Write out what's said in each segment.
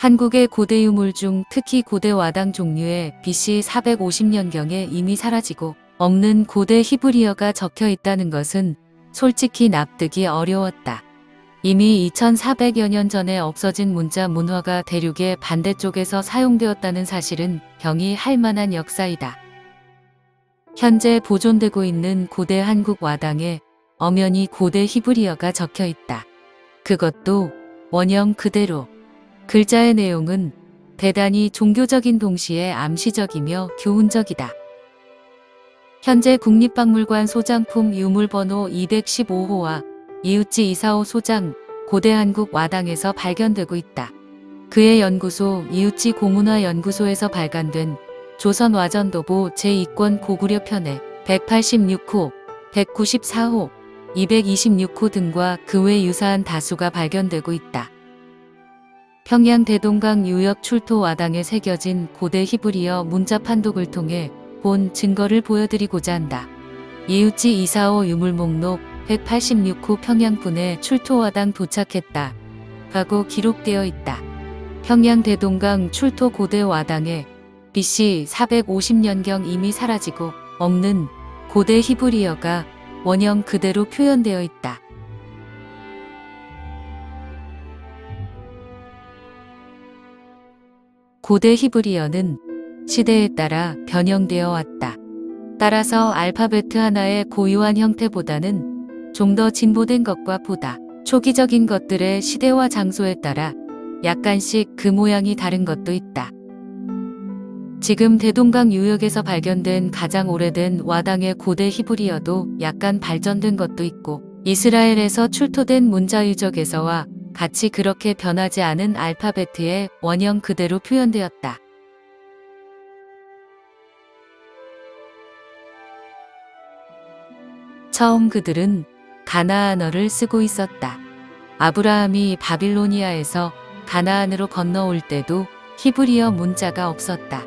한국의 고대 유물 중 특히 고대 와당 종류의 BC 450년경에 이미 사라지고 없는 고대 히브리어가 적혀 있다는 것은 솔직히 납득이 어려웠다. 이미 2400여 년 전에 없어진 문자 문화가 대륙의 반대쪽에서 사용되었다는 사실은 경이할 만한 역사이다. 현재 보존되고 있는 고대 한국 와당에 엄연히 고대 히브리어가 적혀 있다. 그것도 원형 그대로. 글자의 내용은 대단히 종교적인 동시에 암시적이며 교훈적이다. 현재 국립박물관 소장품 유물번호 215호와 이웃지 이사호 소장 고대 한국 와당에서 발견되고 있다. 그의 연구소 이웃지 고문화연구소에서 발간된 조선 와전도보 제2권 고구려 편에 186호, 194호, 226호 등과 그 외 유사한 다수가 발견되고 있다. 평양 대동강 유역 출토 와당에 새겨진 고대 히브리어 문자 판독을 통해 본 증거를 보여드리고자 한다. 이웃지 이사호 유물 목록 186호 평양분에 출토 와당 도착했다. 라고 기록되어 있다. 평양 대동강 출토 고대 와당에 BC 450년경 이미 사라지고 없는 고대 히브리어가 원형 그대로 표현되어 있다. 고대 히브리어는 시대에 따라 변형되어 왔다. 따라서 알파베트 하나의 고유한 형태보다는 좀 더 진보된 것과 보다 초기적인 것들의 시대와 장소에 따라 약간씩 그 모양이 다른 것도 있다. 지금 대동강 유역에서 발견된 가장 오래된 와당의 고대 히브리어도 약간 발전된 것도 있고 이스라엘에서 출토된 문자 유적에서와 같이 그렇게 변하지 않은 알파베트의 원형 그대로 표현되었다. 처음 그들은 가나안어를 쓰고 있었다. 아브라함이 바빌로니아에서 가나안으로 건너올 때도 히브리어 문자가 없었다.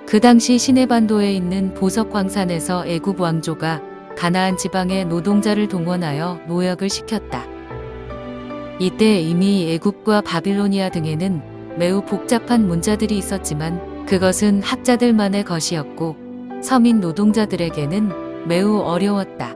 그 당시 시내반도에 있는 보석 광산에서 애굽 왕조가 가나안 지방의 노동자를 동원하여 노역을 시켰다. 이때 이미 애굽과 바빌로니아 등에는 매우 복잡한 문자들이 있었지만 그것은 학자들만의 것이었고 서민 노동자들에게는 매우 어려웠다.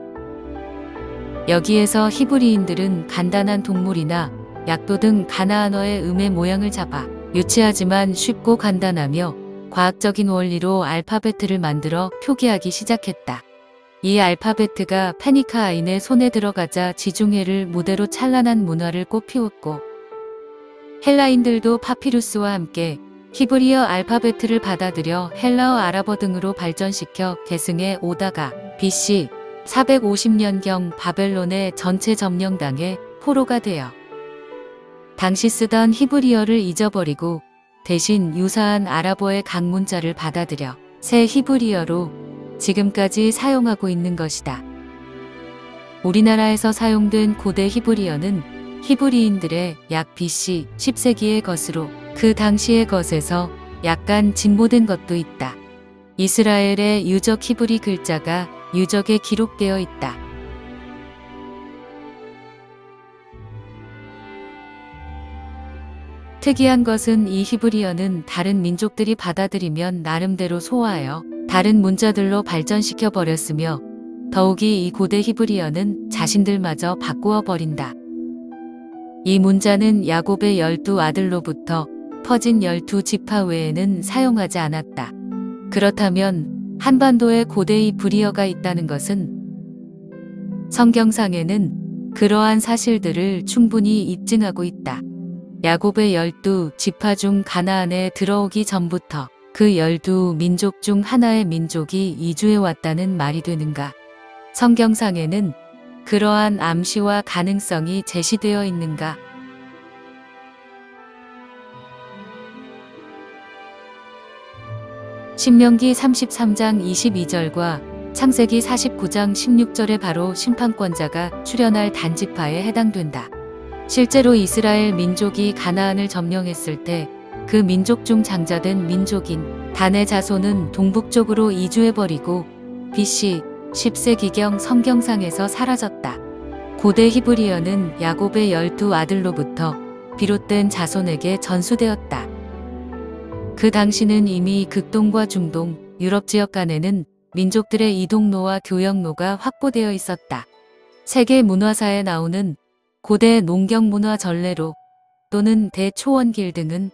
여기에서 히브리인들은 간단한 동물이나 약도 등 가나안어의 음의 모양을 잡아 유치하지만 쉽고 간단하며 과학적인 원리로 알파베트를 만들어 표기하기 시작했다. 이 알파베트가 페니카아인의 손에 들어가자 지중해를 무대로 찬란한 문화를 꽃피웠고 헬라인들도 파피루스와 함께 히브리어 알파베트를 받아들여 헬라어 아랍어 등으로 발전시켜 계승해 오다가 BC 450년경 바벨론의 전체 점령당해 포로가 되어 당시 쓰던 히브리어를 잊어버리고 대신 유사한 아랍어의 각 문자를 받아들여 새 히브리어로 지금까지 사용하고 있는 것이다. 우리나라에서 사용된 고대 히브리어는 히브리인들의 약 BC 10세기의 것으로 그 당시의 것에서 약간 진보된 것도 있다. 이스라엘의 유적 히브리 글자가 유적에 기록되어 있다. 특이한 것은 이 히브리어는 다른 민족들이 받아들이면 나름대로 소화하여 다른 문자들로 발전시켜 버렸으며 더욱이 이 고대 히브리어는 자신들마저 바꾸어 버린다. 이 문자는 야곱의 12아들로부터 퍼진 12지파 외에는 사용하지 않았다. 그렇다면 한반도에 고대 히브리어가 있다는 것은 성경상에는 그러한 사실들을 충분히 입증하고 있다. 야곱의 12지파 중 가나안에 들어오기 전부터 그 12민족 중 하나의 민족이 이주해 왔다는 말이 되는가? 성경상에는 그러한 암시와 가능성이 제시되어 있는가? 신명기 33장 22절과 창세기 49장 16절에 바로 심판권자가 출현할 단지파에 해당된다. 실제로 이스라엘 민족이 가나안을 점령했을 때 그 민족 중 장자된 민족인 단의 자손은 동북쪽으로 이주해버리고 BC 10세기경 성경상에서 사라졌다. 고대 히브리어는 야곱의 12아들로부터 비롯된 자손에게 전수되었다. 그 당시는 이미 극동과 중동, 유럽 지역 간에는 민족들의 이동로와 교역로가 확보되어 있었다. 세계 문화사에 나오는 고대 농경 문화 전례로 또는 대초원길 등은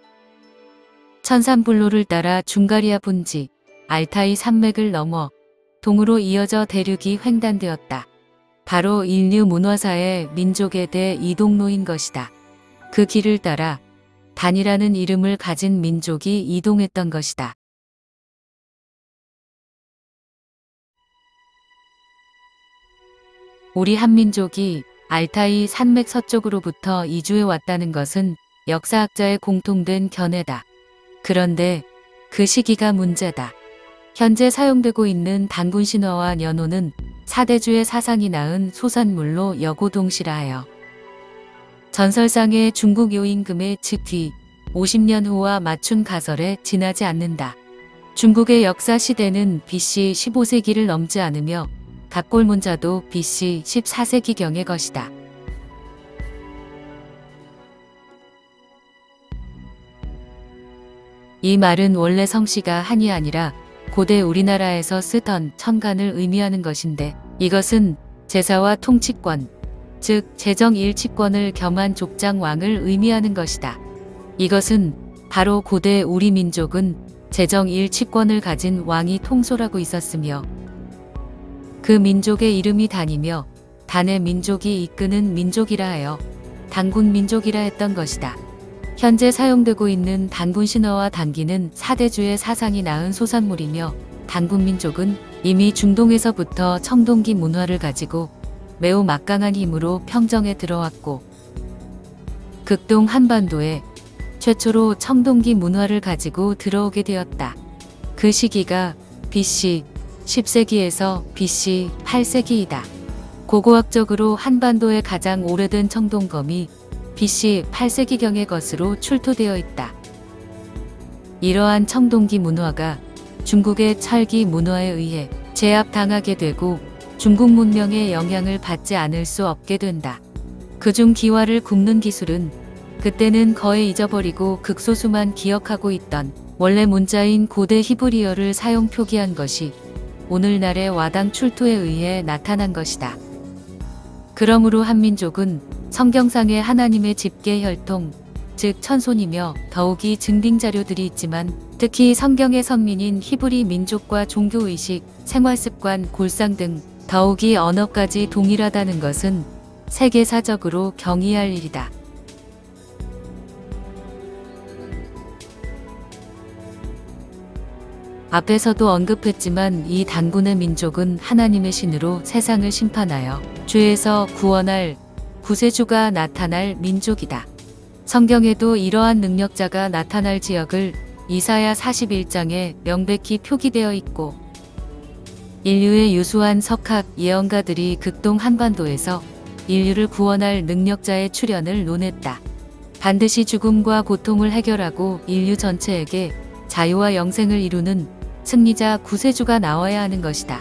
천산불로를 따라 중가리아 분지, 알타이 산맥을 넘어 동으로 이어져 대륙이 횡단되었다. 바로 인류 문화사의 민족에 대해 이동로인 것이다. 그 길을 따라 단이라는 이름을 가진 민족이 이동했던 것이다. 우리 한민족이 알타이 산맥 서쪽으로부터 이주해 왔다는 것은 역사학자의 공통된 견해다. 그런데 그 시기가 문제다. 현재 사용되고 있는 단군 신화와 연호는 사대주의 사상이 낳은 소산물로 여고동시라하여 전설상의 중국 요임금의 즉위 50년 후와 맞춘 가설에 지나지 않는다. 중국의 역사 시대는 BC 15세기를 넘지 않으며 갑골문자도 BC 14세기경의 것이다. 이 말은 원래 성씨가 한이 아니라 고대 우리나라에서 쓰던 천간을 의미하는 것인데 이것은 제사와 통치권, 즉 재정일치권을 겸한 족장왕을 의미하는 것이다. 이것은 바로 고대 우리 민족은 재정일치권을 가진 왕이 통솔하고 있었으며 그 민족의 이름이 단이며 단의 민족이 이끄는 민족이라 하여 단군민족이라 했던 것이다. 현재 사용되고 있는 단군 신화와 단기는 사대주의 사상이 낳은 소산물이며 단군민족은 이미 중동에서부터 청동기 문화를 가지고 매우 막강한 힘으로 평정에 들어왔고 극동 한반도에 최초로 청동기 문화를 가지고 들어오게 되었다. 그 시기가 BC 10세기에서 BC 8세기이다. 고고학적으로 한반도의 가장 오래된 청동검이 BC 8세기경의 것으로 출토되어 있다. 이러한 청동기 문화가 중국의 철기 문화에 의해 제압당하게 되고 중국 문명의 영향을 받지 않을 수 없게 된다. 그중 기와를 굽는 기술은 그때는 거의 잊어버리고 극소수만 기억하고 있던 원래 문자인 고대 히브리어를 사용 표기한 것이 오늘날의 와당 출토에 의해 나타난 것이다. 그러므로 한민족은 성경상의 하나님의 집계 혈통, 즉 천손이며 더욱이 증빙 자료들이 있지만 특히 성경의 선민인 히브리 민족과 종교의식, 생활습관, 골상 등 더욱이 언어까지 동일하다는 것은 세계사적으로 경이할 일이다. 앞에서도 언급했지만 이 단군의 민족은 하나님의 신으로 세상을 심판하여 죄에서 구원할 구세주가 나타날 민족이다. 성경에도 이러한 능력자가 나타날 지역을 이사야 41장에 명백히 표기되어 있고 인류의 유수한 석학 예언가들이 극동 한반도에서 인류를 구원할 능력자의 출현을 논했다. 반드시 죽음과 고통을 해결하고 인류 전체에게 자유와 영생을 이루는 승리자 구세주가 나와야 하는 것이다.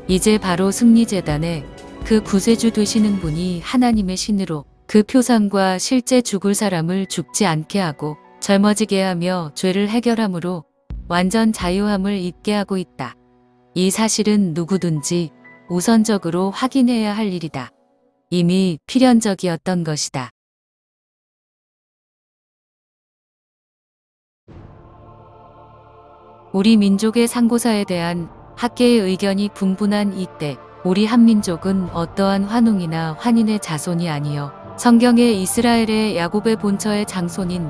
이제 바로 승리재단에 그 구세주 되시는 분이 하나님의 신으로 그 표상과 실제 죽을 사람을 죽지 않게 하고 젊어지게 하며 죄를 해결함으로 완전 자유함을 입게 하고 있다. 이 사실은 누구든지 우선적으로 확인해야 할 일이다. 이미 필연적이었던 것이다. 우리 민족의 상고사에 대한 학계의 의견이 분분한 이때 우리 한민족은 어떠한 환웅이나 환인의 자손이 아니요 성경의 이스라엘의 야곱의 본처의 장손인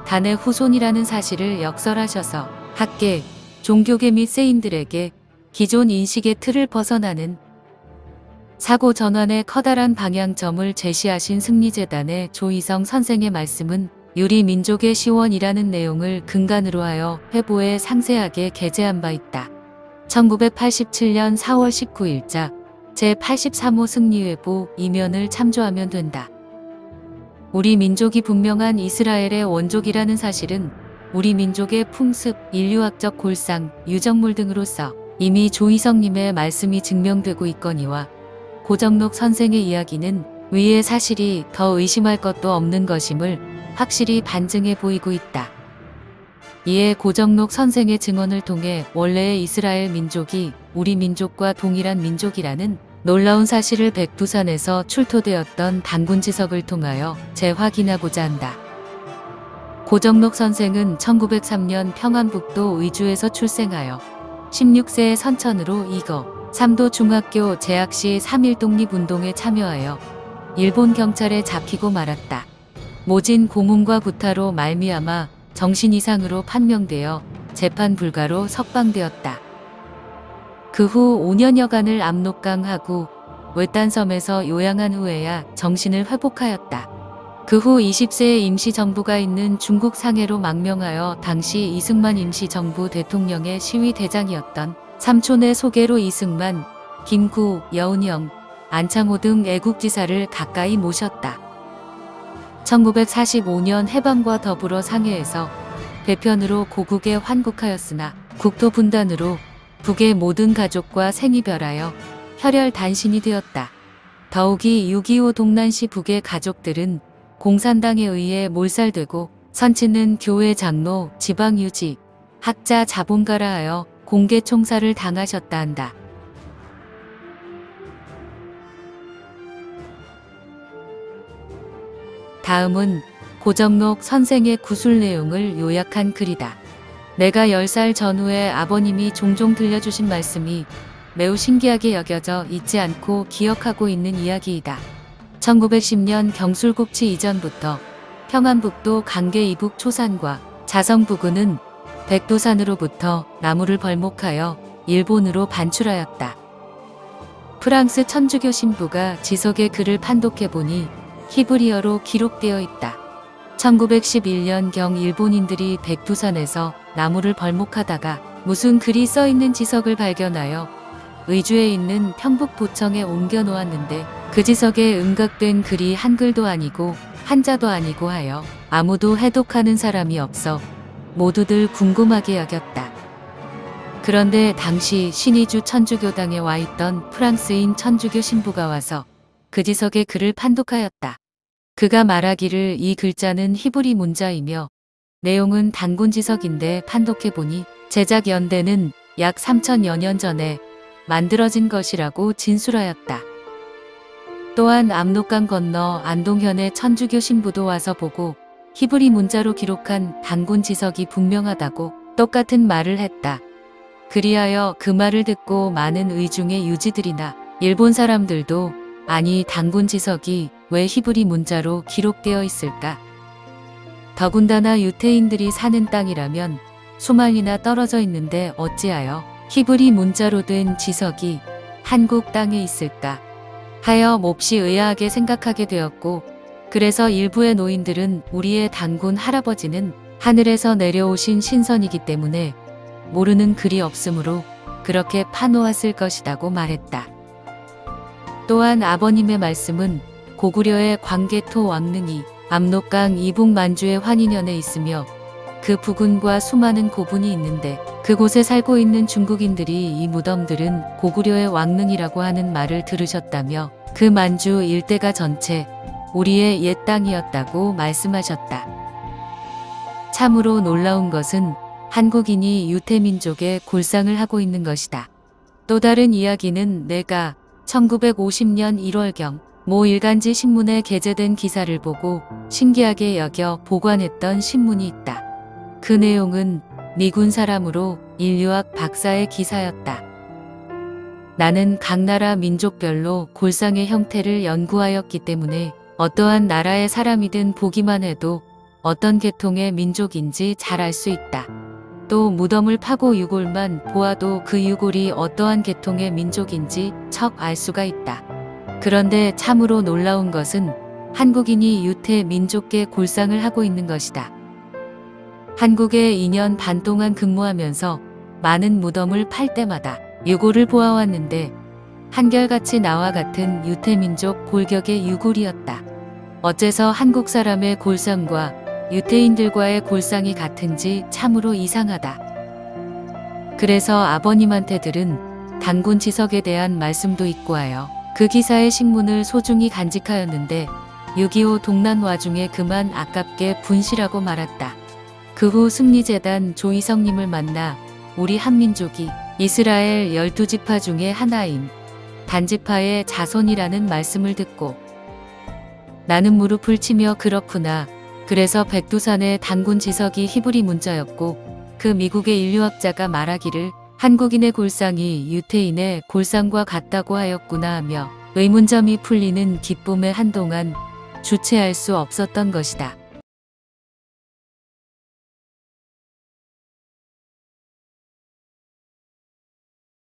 단의 후손이라는 사실을 역설하셔서 학계, 종교계 및 세인들에게 기존 인식의 틀을 벗어나는 사고 전환의 커다란 방향점을 제시하신 승리재단의 조희성 선생의 말씀은 유리 민족의 시원이라는 내용을 근간으로 하여 회보에 상세하게 게재한 바 있다. 1987년 4월 19일자 제83호 승리회보 이면을 참조하면 된다. 우리 민족이 분명한 이스라엘의 원족이라는 사실은 우리 민족의 풍습, 인류학적 골상, 유적물 등으로서 이미 조희성님의 말씀이 증명되고 있거니와 고정록 선생의 이야기는 위의 사실이 더 의심할 것도 없는 것임을 확실히 반증해 보이고 있다. 이에 고정록 선생의 증언을 통해 원래의 이스라엘 민족이 우리 민족과 동일한 민족이라는 놀라운 사실을 백두산에서 출토되었던 단군지석을 통하여 재확인하고자 한다. 고정록 선생은 1903년 평안북도 의주에서 출생하여 16세의 선천으로 이거 3도 중학교 재학 시 3.1 독립운동에 참여하여 일본 경찰에 잡히고 말았다. 모진 고문과 구타로 말미암아 정신 이상으로 판명되어 재판 불가로 석방되었다. 그 후 5년여간을 압록강하고 외딴섬에서 요양한 후에야 정신을 회복하였다. 그 후 20세에 임시정부가 있는 중국 상해로 망명하여 당시 이승만 임시정부 대통령의 시위대장이었던 삼촌의 소개로 이승만, 김구, 여운형, 안창호 등 애국지사를 가까이 모셨다. 1945년 해방과 더불어 상해에서 배편으로 고국에 환국하였으나 국토 분단으로 북의 모든 가족과 생이별하여 혈혈단신이 되었다. 더욱이 6.25 동란시 북의 가족들은 공산당에 의해 몰살되고 선치는 교회 장로, 지방유지, 학자 자본가라 하여 공개 총살을 당하셨다 한다. 다음은 고정록 선생의 구술 내용을 요약한 글이다. 내가 10살 전후에 아버님이 종종 들려주신 말씀이 매우 신기하게 여겨져 잊지 않고 기억하고 있는 이야기이다. 1910년 경술국치 이전부터 평안북도 강계 이북 초산과 자성 부근은 백두산으로부터 나무를 벌목하여 일본으로 반출하였다. 프랑스 천주교 신부가 지석의 글을 판독해보니 히브리어로 기록되어 있다. 1911년경 일본인들이 백두산에서 나무를 벌목하다가 무슨 글이 써있는 지석을 발견하여 의주에 있는 평북도청에 옮겨 놓았는데 그 지석에 음각된 글이 한글도 아니고 한자도 아니고 하여 아무도 해독하는 사람이 없어 모두들 궁금하게 여겼다. 그런데 당시 신의주 천주교당에 와 있던 프랑스인 천주교 신부가 와서 그 지석의 글을 판독하였다. 그가 말하기를 이 글자는 히브리 문자이며 내용은 단군지석인데 판독해보니 제작 연대는 약 3000여 년 전에 만들어진 것이라고 진술하였다. 또한 압록강 건너 안동현의 천주교 신부도 와서 보고 히브리 문자로 기록한 단군지석이 분명하다고 똑같은 말을 했다. 그리하여 그 말을 듣고 많은 의중의 유지들이나 일본 사람들도 아니 단군지석이 왜 히브리 문자로 기록되어 있을까? 더군다나 유태인들이 사는 땅이라면 수만리나 떨어져 있는데 어찌하여 히브리 문자로 된 지석이 한국 땅에 있을까? 하여 몹시 의아하게 생각하게 되었고 그래서 일부의 노인들은 우리의 단군 할아버지는 하늘에서 내려오신 신선이기 때문에 모르는 글이 없으므로 그렇게 파놓았을 것이라고 말했다. 또한 아버님의 말씀은 고구려의 광개토 왕릉이 압록강 이북 만주의 환인현에 있으며 그 부근과 수많은 고분이 있는데 그곳에 살고 있는 중국인들이 이 무덤들은 고구려의 왕릉이라고 하는 말을 들으셨다며 그 만주 일대가 전체 우리의 옛 땅이었다고 말씀하셨다. 참으로 놀라운 것은 한국인이 유태민족의 골상을 하고 있는 것이다. 또 다른 이야기는 내가 1950년 1월경 모 일간지 신문에 게재된 기사를 보고 신기하게 여겨 보관했던 신문이 있다. 그 내용은 미군 사람으로 인류학 박사의 기사였다. 나는 각 나라 민족별로 골상의 형태를 연구하였기 때문에 어떠한 나라의 사람이든 보기만 해도 어떤 계통의 민족인지 잘 알 수 있다. 또 무덤을 파고 유골만 보아도 그 유골이 어떠한 계통의 민족인지 척 알 수가 있다. 그런데 참으로 놀라운 것은 한국인이 유태 민족계 골상을 하고 있는 것이다. 한국에 2년 반 동안 근무하면서 많은 무덤을 팔 때마다 유골을 보아왔는데 한결같이 나와 같은 유태민족 골격의 유골이었다. 어째서 한국 사람의 골상과 유태인들과의 골상이 같은지 참으로 이상하다. 그래서 아버님한테 들은 단군지석에 대한 말씀도 있고 하여 그 기사의 신문을 소중히 간직하였는데 6.25 동란 와중에 그만 아깝게 분실하고 말았다. 그 후 승리재단 조이성님을 만나 우리 한민족이 이스라엘 12지파 중에 하나인 단지파의 자손이라는 말씀을 듣고 나는 무릎을 치며 그렇구나. 그래서 백두산의 단군 지석이 히브리 문자였고 그 미국의 인류학자가 말하기를 한국인의 골상이 유태인의 골상과 같다고 하였구나 하며 의문점이 풀리는 기쁨에 한동안 주체할 수 없었던 것이다.